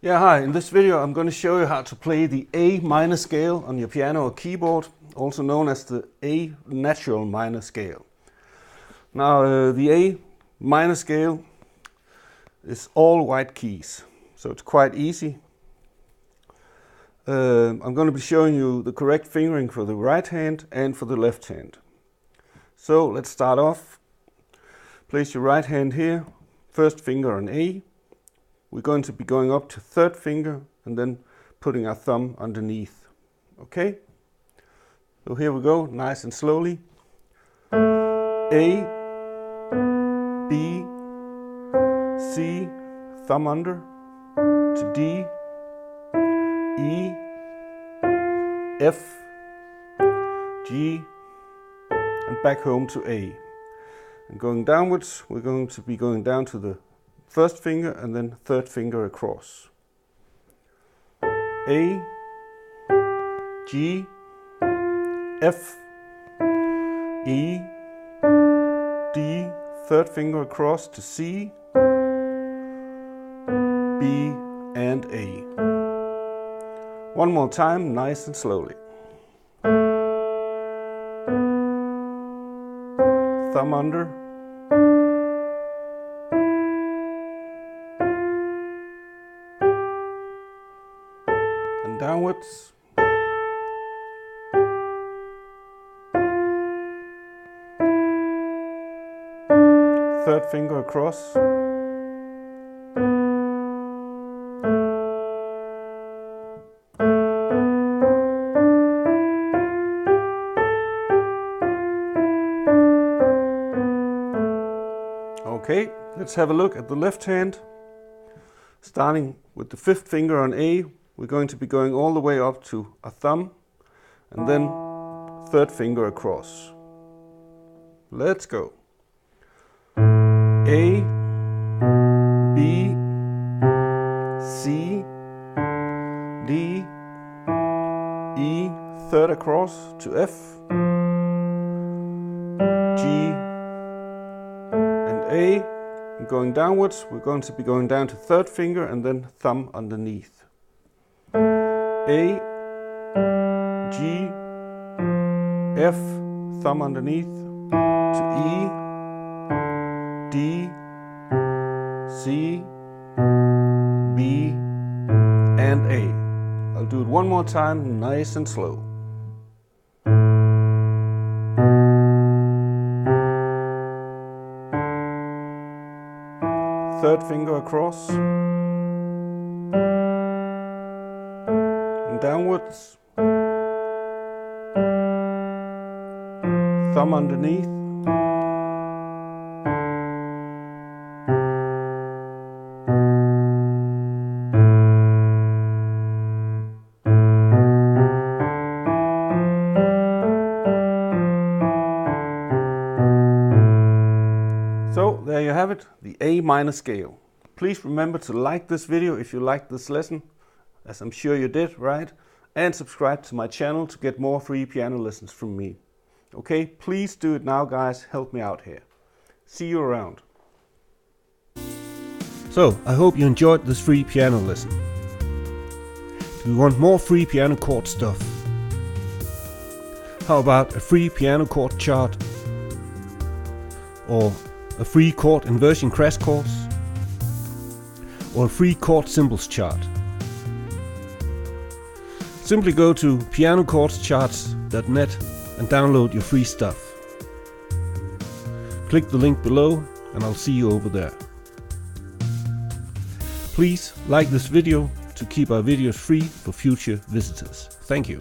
Yeah, hi. In this video I'm going to show you how to play the A minor scale on your piano or keyboard, also known as the A natural minor scale. Now the A minor scale is all white keys, so it's quite easy. I'm going to be showing you the correct fingering for the right hand and for the left hand. So let's start off. Place your right hand here, first finger on A. We're going to be going up to third finger and then putting our thumb underneath. Okay? So here we go, nice and slowly. A, B, C, thumb under, to D, E, F, G, and back home to A. And going downwards, we're going to be going down to the first finger and then third finger across. A, G, F, E, D, third finger across to C, B, and A. One more time, nice and slowly. Thumb under. And downwards. Third finger across. Okay, let's have a look at the left hand. Starting with the fifth finger on A, we're going to be going all the way up to a thumb and then third finger across. Let's go. A, B, C, D, E, third across to F, G, and A. And going downwards, we're going to be going down to third finger and then thumb underneath. A, G, F, thumb underneath, to E, D, C, B, and A. I'll do it one more time, nice and slow. Third finger across. And downwards. Thumb underneath. So there you have it, the A minor scale. Please remember to like this video if you liked this lesson, as I'm sure you did, right? And subscribe to my channel to get more free piano lessons from me. Okay, please do it now, guys. Help me out here. See you around. So, I hope you enjoyed this free piano lesson. If you want more free piano chord stuff, how about a free piano chord chart? Or a free chord inversion crash course, or a free chord symbols chart. Simply go to pianochordcharts.net and download your free stuff. Click the link below and I'll see you over there. Please like this video to keep our videos free for future visitors. Thank you.